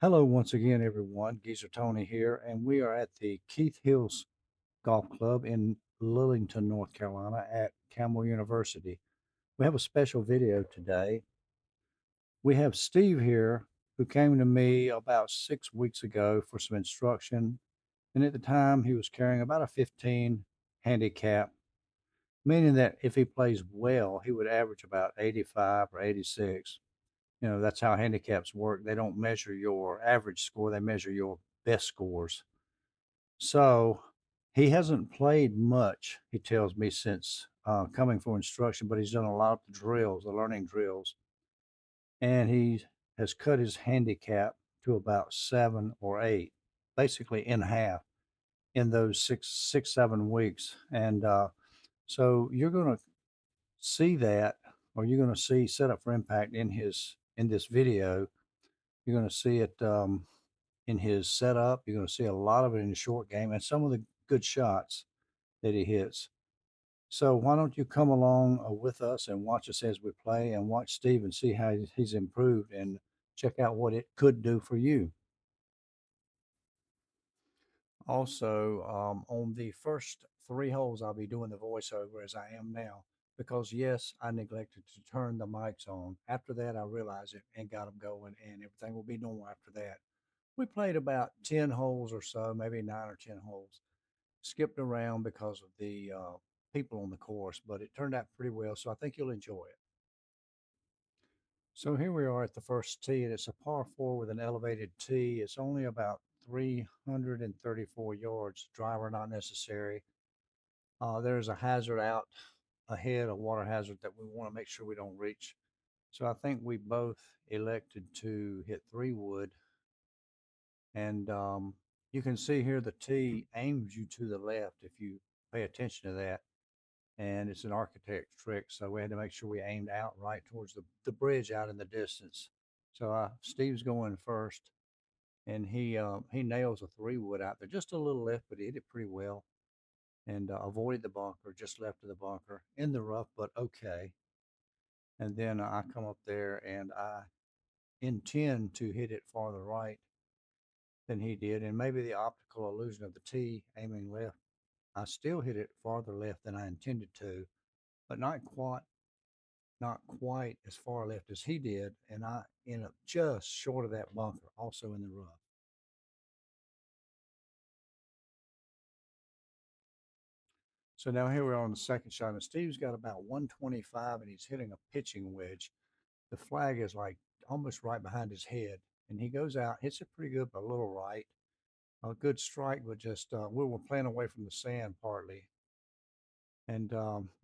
Hello, once again, everyone. Geezer Tony here, and we are at the Keith Hills Golf Club in Lillington, North Carolina, at Campbell University. We have a special video today. We have Steve here, who came to me about 6 weeks ago for some instruction, and at the time he was carrying about a 15 handicap, meaning that if he plays well, he would average about 85 or 86. That's how handicaps work. They don't measure your average score, they measure your best scores. So he hasn't played much, he tells me, since coming for instruction, but he's done a lot of the drills, the learning drills, and he has cut his handicap to about 7 or 8, basically in half in those 7 weeks. And so you're going to see that, or you're going to see Setup for Impact in this video. You're going to see it in his setup. You're going to see a lot of it in the short game and some of the good shots that he hits. So why don't you come along with us and watch us as we play and watch Steve and see how he's improved and check out what it could do for you. Also, on the first 3 holes, I'll be doing the voiceover as I am now because, yes, I neglected to turn the mics on. After that, I realized it and got them going, and everything will be normal after that. We played about 10 holes or so, maybe 9 or 10 holes. Skipped around because of the people on the course, but it turned out pretty well. So I think you'll enjoy it. So here we are at the first tee, and it's a par 4 with an elevated tee. It's only about 334 yards, driver not necessary. There's a hazard out ahead, a water hazard that we want to make sure we don't reach. So I think we both elected to hit 3 wood. And you can see here the tee aims you to the left if you pay attention to that. And it's an architect's trick. So we had to make sure we aimed out right towards the bridge out in the distance. So Steve's going first, and he nails a 3 wood out there, just a little left, but he hit it pretty well, and avoided the bunker, just left of the bunker in the rough, but okay. And then I come up there and I intend to hit it farther right than he did, and maybe the optical illusion of the tee aiming left. I still hit it farther left than I intended to, but not quite as far left as he did, and I end up just short of that bunker, also in the rough. So now here we are on the second shot, and Steve's got about 125, and he's hitting a pitching wedge. The flag is like almost right behind his head, and he goes out, hits it pretty good, but a little right. A good strike, but just we were playing away from the sand partly, and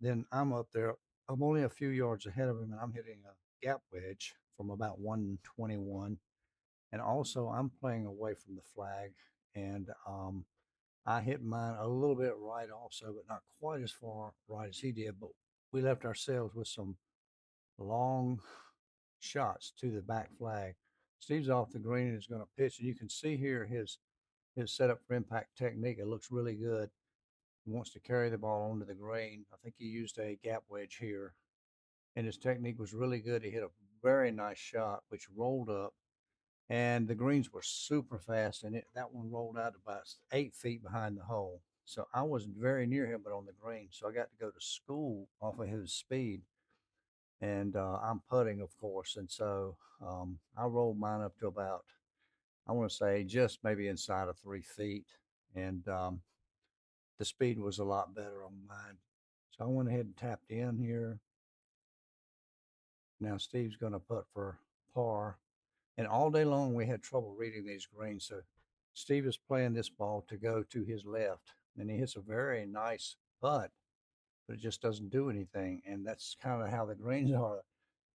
then I'm up there. I'm only a few yards ahead of him, and I'm hitting a gap wedge from about 121. And also, I'm playing away from the flag, and I hit mine a little bit right also, but not quite as far right as he did. But we left ourselves with some long shots to the back flag. Steve's off the green and is going to pitch, and you can see here his setup for impact technique. It looks really good. He wants to carry the ball onto the green. I think he used a gap wedge here, and his technique was really good. He hit a very nice shot, which rolled up, and the greens were super fast, and that one rolled out about 8 feet behind the hole. So I wasn't very near him, but on the green. So I got to go to school off of his speed, and I'm putting, of course. And so I rolled mine up to about, I want to say, just maybe inside of 3 feet, and the speed was a lot better on mine. So I went ahead and tapped in here. Now Steve's going to putt for par. And all day long, we had trouble reading these greens. So Steve is playing this ball to go to his left, and he hits a very nice putt, but it just doesn't do anything. And that's kind of how the greens are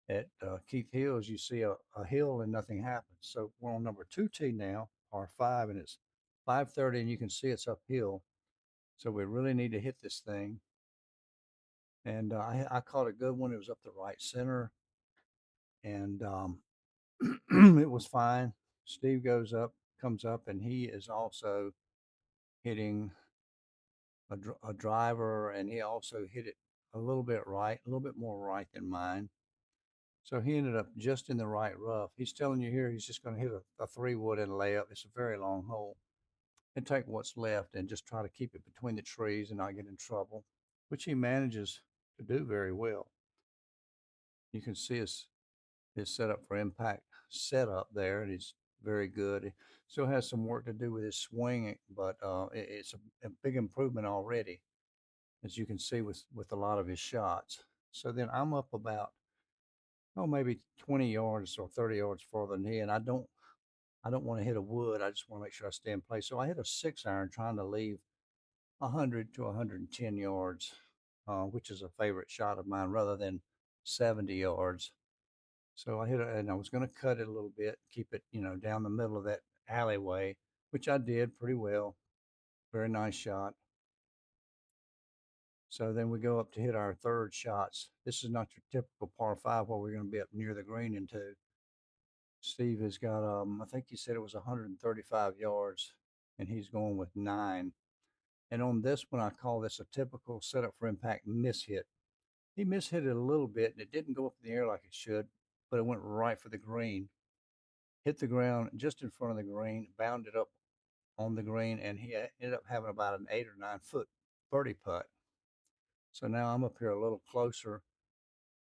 at Keith Hills. You see a hill and nothing happens. So we're on number 2 tee now, par 5, and it's 530, and you can see it's uphill. So we really need to hit this thing. And I caught a good one. It was up the right center, and it was fine. Steve comes up, and he is also hitting a driver, and he also hit it a little bit right, a little bit more right than mine. So he ended up just in the right rough. He's telling you here he's just going to hit a 3 wood and lay up. It's a very long hole. And take what's left and just try to keep it between the trees and not get in trouble, which he manages to do very well. You can see his setup for impact setup there, and he's very good. He still has some work to do with his swing, but it's a big improvement already, as you can see with a lot of his shots. So then I'm up about maybe 20 yards or 30 yards farther than he, and I don't want to hit a wood. I just want to make sure I stay in place. So I hit a 6 iron trying to leave 100 to 110 yards, which is a favorite shot of mine, rather than 70 yards. So I hit it, and I was going to cut it a little bit, keep it, down the middle of that alleyway, which I did pretty well. Very nice shot. So then we go up to hit our third shots. This is not your typical par five where we're going to be up near the green in two. Steve has got, I think he said it was 135 yards, and he's going with 9. And on this one, I call this a typical setup for impact mishit. He mishit it a little bit, and it didn't go up in the air like it should, but it went right for the green. Hit the ground just in front of the green, bounded up on the green, and he ended up having about an 8 or 9 foot birdie putt. So now I'm up here a little closer.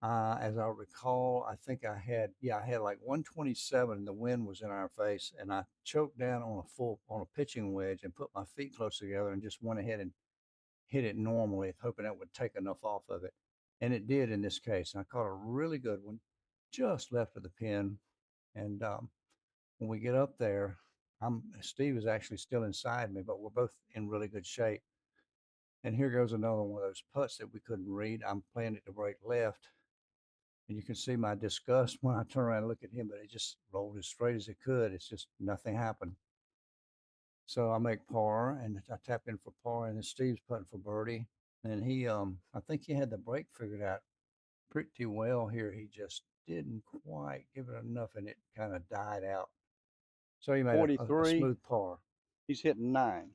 As I recall, I think I had like 127, and the wind was in our face, and I choked down on a pitching wedge and put my feet close together and just went ahead and hit it normally, hoping that would take enough off of it. And it did in this case. And I caught a really good one just left of the pin. And when we get up there, Steve is actually still inside me, but we're both in really good shape. And here goes another one of those putts that we couldn't read. I'm playing it to break left. And you can see my disgust when I turn around and look at him, but it just rolled as straight as it could. It's just nothing happened. So I make par and I tap in for par, and then Steve's putting for birdie. And I think he had the break figured out pretty well here. He just didn't quite give it enough, and it kind of died out. So he made a 43. smooth par. He's hitting 9.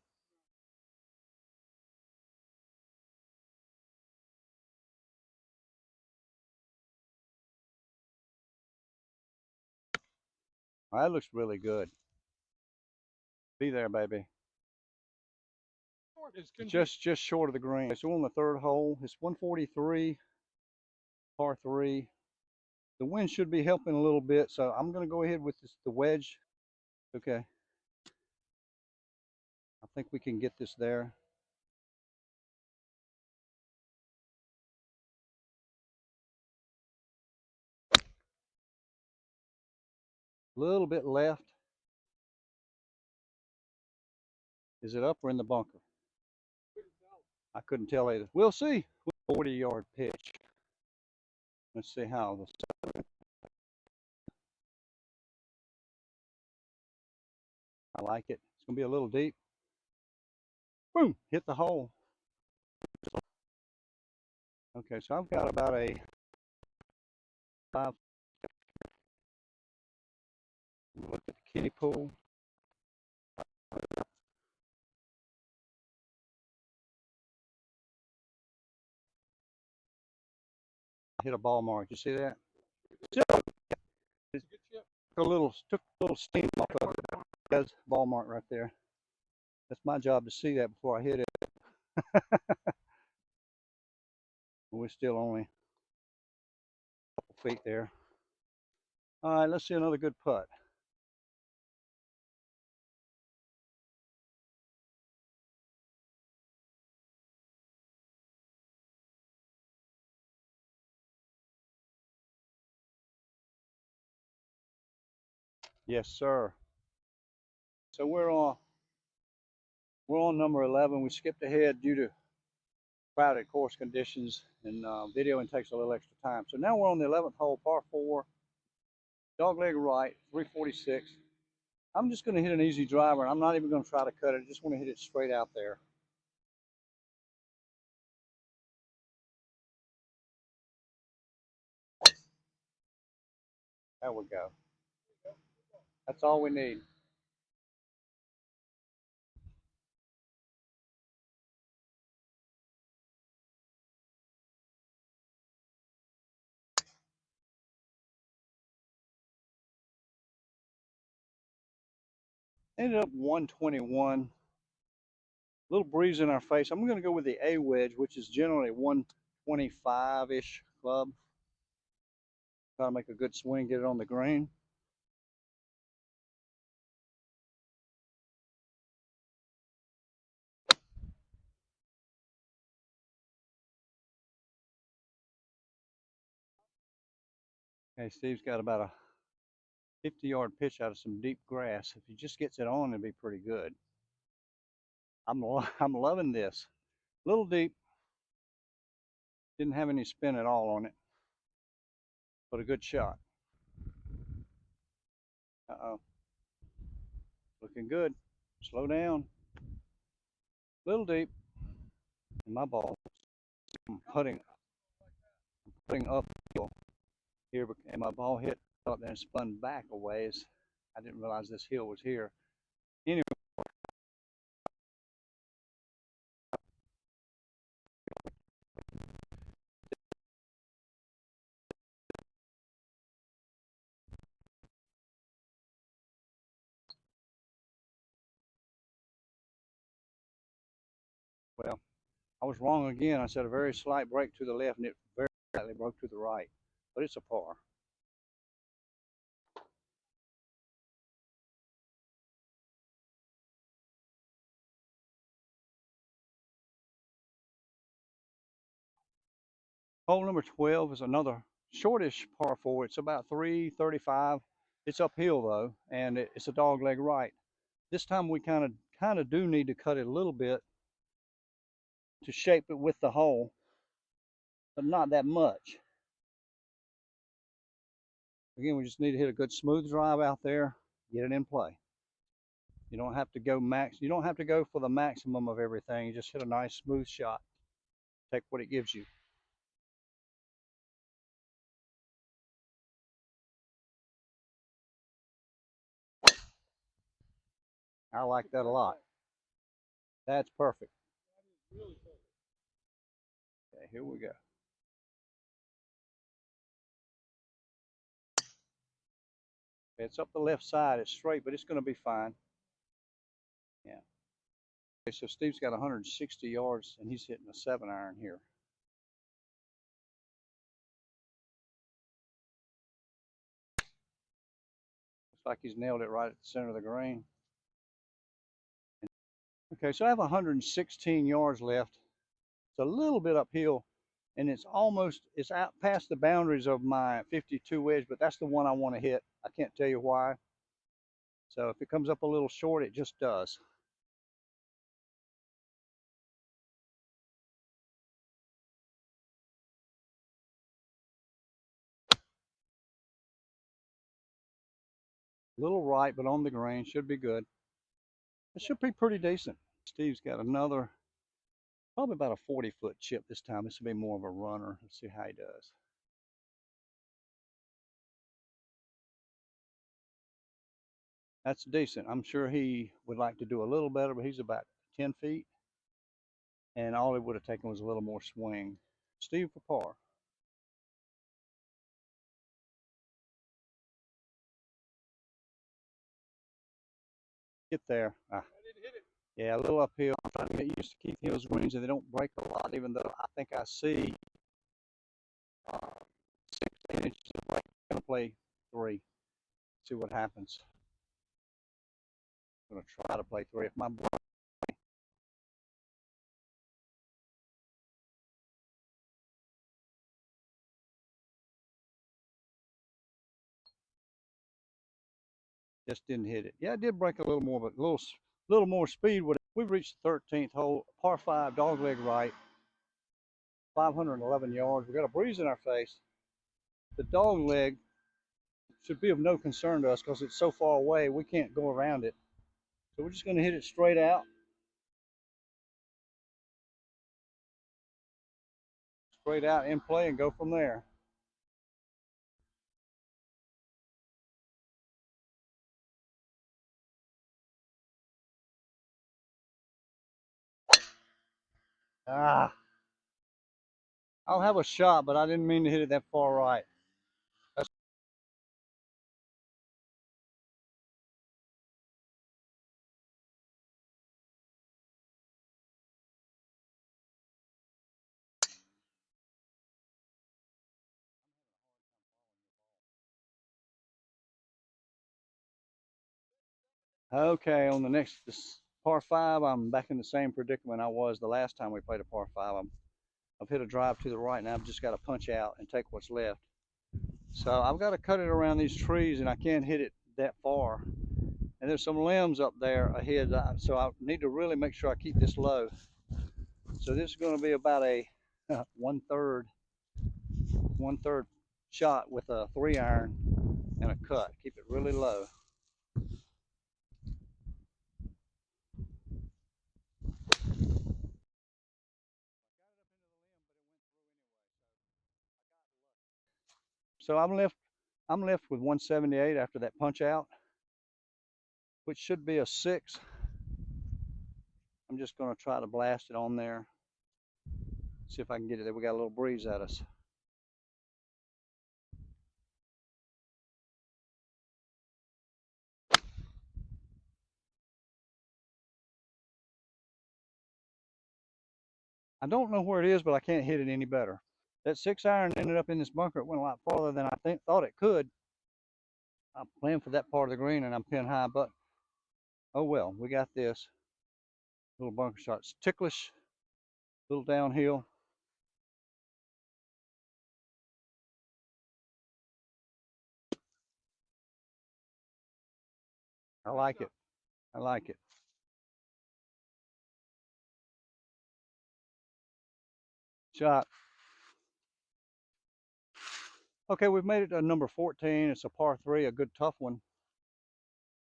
Well, that looks really good. Be there, baby. Just short of the green. So on the third hole, it's 143, par 3. The wind should be helping a little bit, so I'm going to go ahead with the wedge. Okay. I think we can get this there. A little bit left. Is it up or in the bunker? I couldn't tell either. We'll see. 40-yard pitch. Let's see how this. I like it. It's going to be a little deep. Boom! Hit the hole. Okay, so I've got about a 5. Look at the kiddie pool. Hit a ball mark. You see that? Took a little steam off of it. That's ball mark right there. That's my job to see that before I hit it. We're still only a couple feet there. All right, let's see another good putt. Yes, sir. So we're on number 11. We skipped ahead due to crowded course conditions, and videoing takes a little extra time. So now we're on the 11th hole, par 4, dogleg right, 346. I'm just going to hit an easy driver, and I'm not even going to try to cut it. I just want to hit it straight out there. There we go. That's all we need. Ended up 121. A little breeze in our face. I'm going to go with the A wedge, which is generally 125-ish club. Try to make a good swing, get it on the green. Okay, Steve's got about a 50-yard pitch out of some deep grass. If he just gets it on, it'll be pretty good. I'm loving this. A little deep. Didn't have any spin at all on it, but a good shot. Uh-oh. Looking good. Slow down. Little deep. And my ball. I'm putting uphill here, and my ball hit up and spun back a ways. I didn't realize this hill was here. Anyway, well, I was wrong again. I said a very slight break to the left, and it very slightly broke to the right. But it's a par. Hole number 12 is another shortish par 4. It's about 335. It's uphill though, and it's a dog leg right. This time we kind of do need to cut it a little bit to shape it with the hole, but not that much. Again, we just need to hit a good smooth drive out there, get it in play. You don't have to go max. You don't have to go for the maximum of everything. You just hit a nice smooth shot. Take what it gives you. I like that a lot. That's perfect. Okay, here we go. It's up the left side. It's straight, but it's going to be fine. Yeah. Okay, so Steve's got 160 yards, and he's hitting a 7-iron here. Looks like he's nailed it right at the center of the green. Okay, so I have 116 yards left. It's a little bit uphill, and it's out past the boundaries of my 52 wedge, but that's the one I want to hit. I can't tell you why. So if it comes up a little short, it just does. A little right, but on the green, should be good. It should be pretty decent. Steve's got another, probably about a 40-foot chip this time. This will be more of a runner. Let's see how he does. That's decent. I'm sure he would like to do a little better, but he's about 10 feet. And all it would have taken was a little more swing. Steve for par. Get there. Yeah, a little uphill. I'm trying to get used to Keith Hill's greens, and they don't break a lot, even though I think I see 16 inches of break. I'm going to play 3. See what happens. I'm going to try to play 3. If my just didn't hit it. Yeah, it did break a little more, but a little more speed. We've reached the 13th hole, par 5, dog leg right, 511 yards. We got a breeze in our face. The dog leg should be of no concern to us because it's so far away, we can't go around it. So we're just going to hit it straight out. Straight out in play and go from there. Ah, I'll have a shot, but I didn't mean to hit it that far right. Okay, on the next par five, I'm back in the same predicament I was the last time we played a par five. I've hit a drive to the right, and I've just got to punch out and take what's left. So I've got to cut it around these trees, and I can't hit it that far. And there's some limbs up there ahead, so I need to really make sure I keep this low. So this is going to be about a one third shot with a 3-iron and a cut. Keep it really low. So I'm left with 178 after that punch out, which should be a 6. I'm just going to try to blast it on there. See if I can get it there. We got a little breeze at us. I don't know where it is, but I can't hit it any better. That 6-iron ended up in this bunker. It went a lot farther than I thought it could. I'm playing for that part of the green, and I'm pinned high, but oh well, we got this. Little bunker shot. It's ticklish, little downhill. I like it. I like it. Shot. Okay, we've made it to number 14. It's a par 3, a good tough one.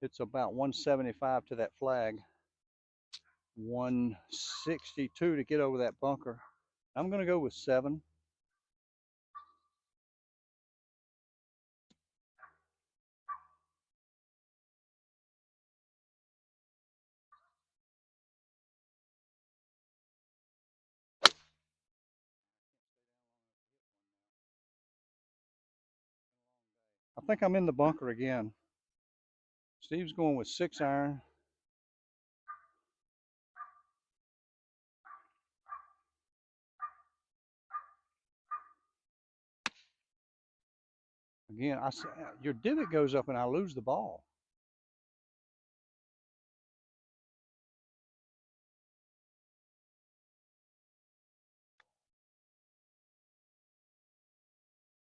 It's about 175 to that flag. 162 to get over that bunker. I'm going to go with 7. I think I'm in the bunker again. Steve's going with 6-iron. Again, your divot goes up and I lose the ball.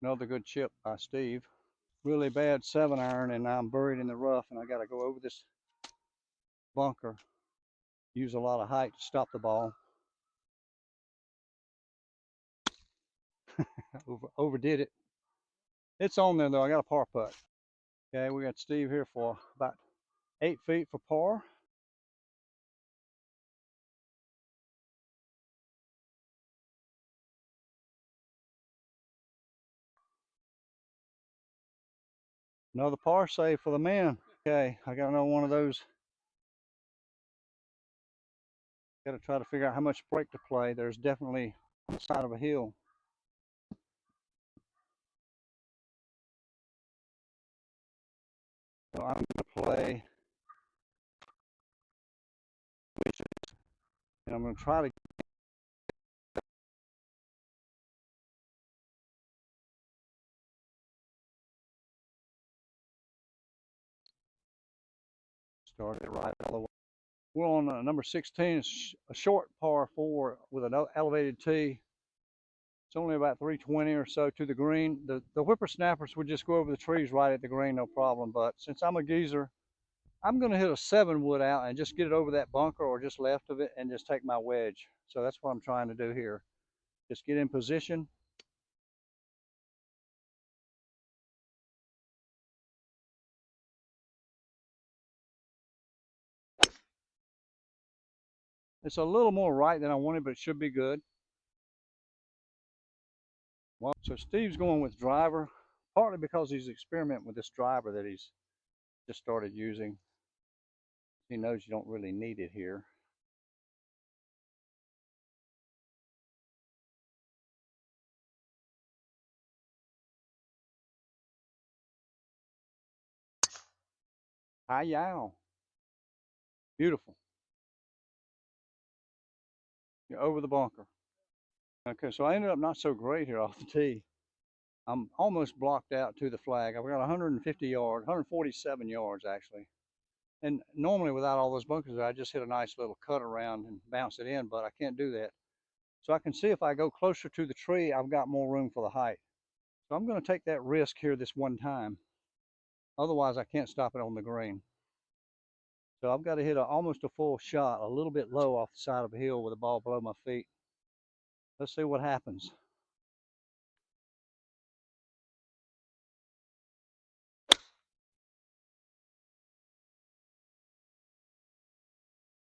Another good chip by Steve. Really bad 7-iron, and I'm buried in the rough, and I got to go over this bunker. Use a lot of height to stop the ball. Overdid it. It's on there though. I got a par putt. Okay, we got Steve here for about 8 feet for par. Another par save for the men. Okay, I got another one of those. Got to try to figure out how much break to play. There's definitely on the side of a hill. So I'm going to play, and I'm going to try to start it right all the way. We're on number 16. It's a short par 4 with an elevated tee. It's only about 320 or so to the green. The whippersnappers would just go over the trees right at the green, no problem. But since I'm a geezer, I'm going to hit a 7-wood out and just get it over that bunker or just left of it and just take my wedge. So that's what I'm trying to do here. Just get in position. It's a little more right than I wanted, but it should be good. Well, so Steve's going with driver, partly because he's experimenting with this driver that he's just started using. He knows you don't really need it here. Hi, yow. Beautiful. You're over the bunker. Okay, so I ended up not so great here off the tee. I'm almost blocked out to the flag. I've got 150 yards, 147 yards actually. And normally without all those bunkers, I just hit a nice little cut around and bounce it in, but I can't do that. So I can see if I go closer to the tree, I've got more room for the height. So I'm going to take that risk here this one time. Otherwise, I can't stop it on the green. So I've got to hit almost a full shot, a little bit low off the side of a hill with the ball below my feet. Let's see what happens.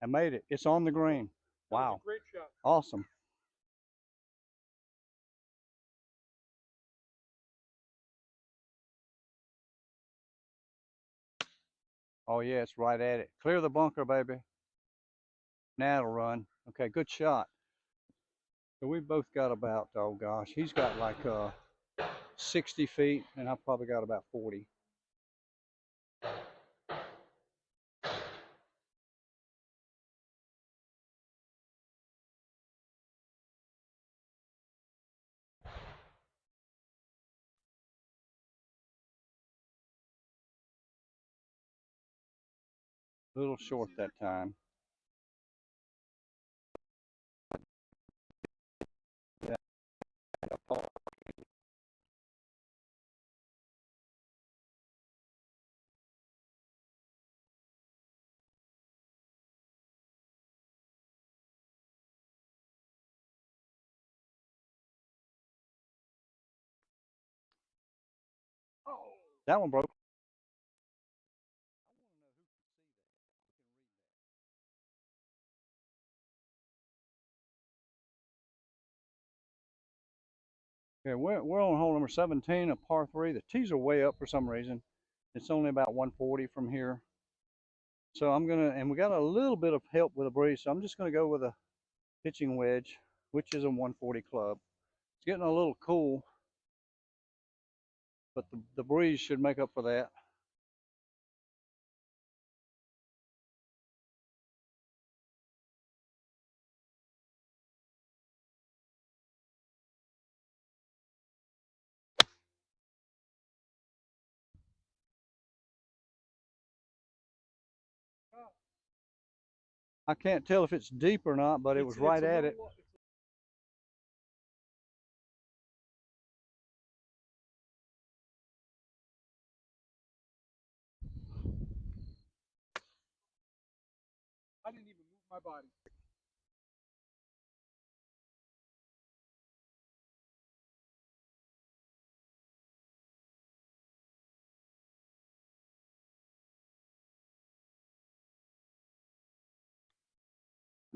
I made it. It's on the green. Wow. Great shot. Awesome. Oh yeah, it's right at it. Clear the bunker, baby. Now it'll run. Okay, good shot. So we've both got about, oh gosh, he's got like 60 feet and I've probably got about 40. A little short that time. Yeah. That one broke. Okay, we're on hole number 17, a par 3. The tees are way up for some reason. It's only about 140 from here. So I'm going to, and we got a little bit of help with a breeze, so I'm just going to go with a pitching wedge, which is a 140 club. It's getting a little cool, but the breeze should make up for that. I can't tell if it's deep or not, but it was right at it. I didn't even move my body.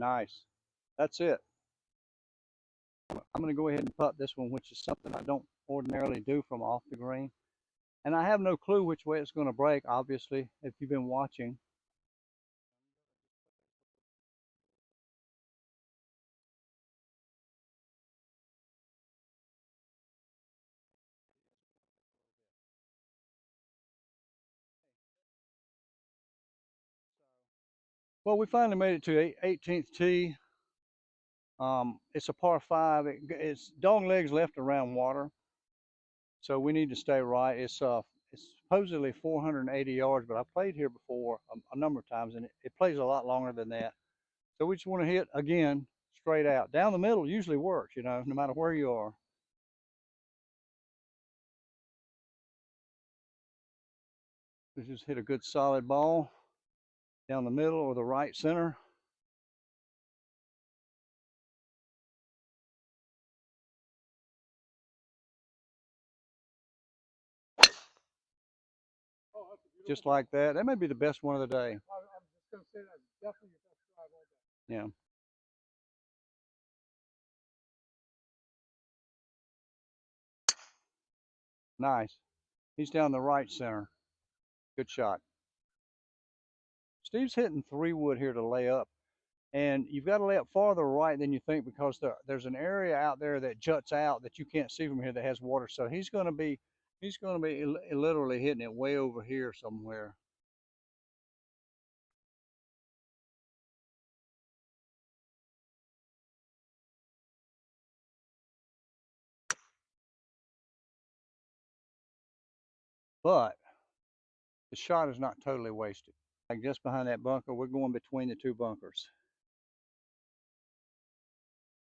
Nice. That's it. I'm going to go ahead and putt this one, which is something I don't ordinarily do from off the green. And I have no clue which way it's going to break, obviously, if you've been watching. Well, we finally made it to 18th tee. It's a par 5. It's dog legs left around water, so we need to stay right. It's supposedly 480 yards, but I've played here before a number of times, and it plays a lot longer than that. So we just want to hit again straight out. Down the middle usually works, you know, no matter where you are. We just hit a good solid ball down the middle or the right center. Just like that. That may be the best one of the day. I'm just going to say that's definitely your best drive all day. Yeah. Nice. He's down the right center. Good shot. Steve's hitting 3-wood here to lay up. And you've got to lay up farther right than you think because there's an area out there that juts out that you can't see from here that has water. So he's going to be literally hitting it way over here somewhere. But the shot is not totally wasted. like just behind that bunker. We're going between the two bunkers.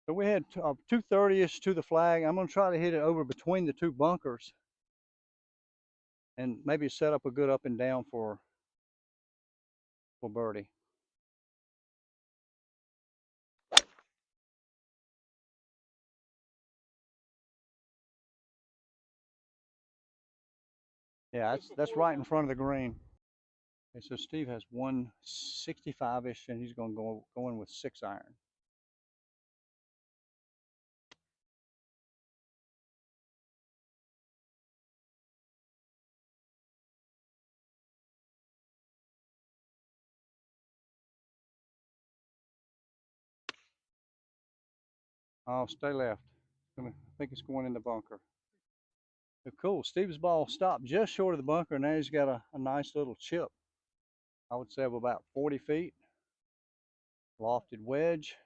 So we had 230-ish to the flag. I'm going to try to hit it over between the two bunkers and maybe set up a good up and down for birdie. Yeah, that's right in front of the green. Okay, so Steve has 165-ish, and he's going to go in with 6-iron. Oh, stay left. I think it's going in the bunker. So cool. Steve's ball stopped just short of the bunker, and now he's got a nice little chip. I would say of about 40 feet. Lofted wedge.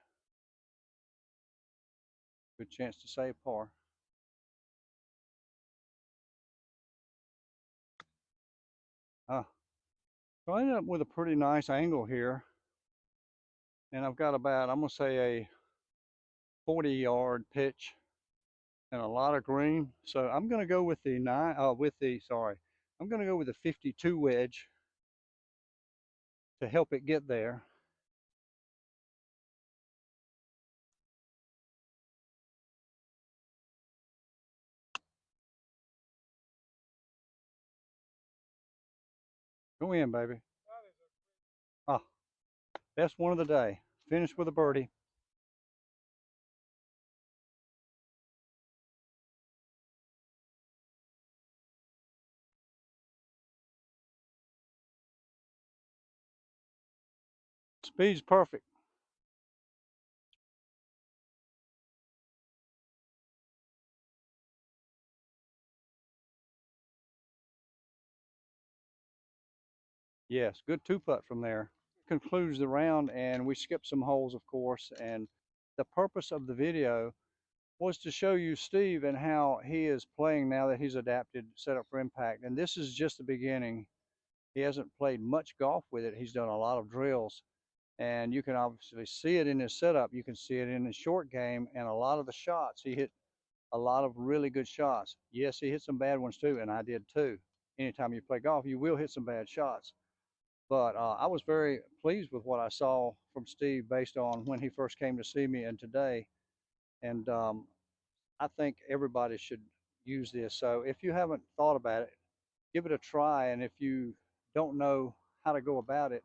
Good chance to save par. So I ended up with a pretty nice angle here. And I've got about, I'm going to say, a 40-yard pitch and a lot of green. So I'm going to go with the I'm going to go with the 52 wedge to help it get there. Go in, baby. Ah, best one of the day. Finish with a birdie. Speed's perfect. Yes, good two-putt from there. Concludes the round, and we skipped some holes, of course, and the purpose of the video was to show you Steve and how he is playing now that he's adapted Setup for Impact. And this is just the beginning. He hasn't played much golf with it. He's done a lot of drills, and you can obviously see it in his setup. You can see it in his short game, and a lot of the shots. He hit a lot of really good shots. Yes, he hit some bad ones too, and I did too. Anytime you play golf, you will hit some bad shots. But I was very pleased with what I saw from Steve based on when he first came to see me and today. And I think everybody should use this. So if you haven't thought about it, give it a try. And if you don't know how to go about it,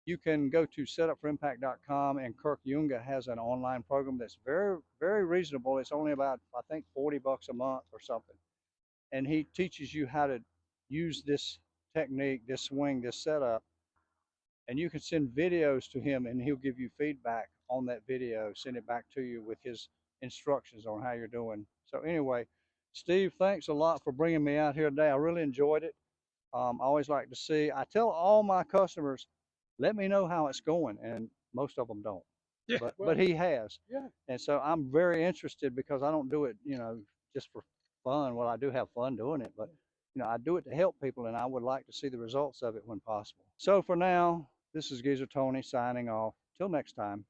you can go to setupforimpact.com, and Kirk Yunga has an online program that's very, very reasonable. It's only about, I think, $40 a month or something. And he teaches you how to use this technique, this swing, this setup. And you can send videos to him, and he'll give you feedback on that video, send it back to you with his instructions on how you're doing. So anyway, Steve, thanks a lot for bringing me out here today. I really enjoyed it. I always like to see, I tell all my customers, let me know how it's going, and most of them don't. Yeah, but he has. Yeah. And so I'm very interested because I don't do it, just for fun. Well, I do have fun doing it, but I do it to help people, and I would like to see the results of it when possible. So for now, this is Geezer Tony signing off. Till next time.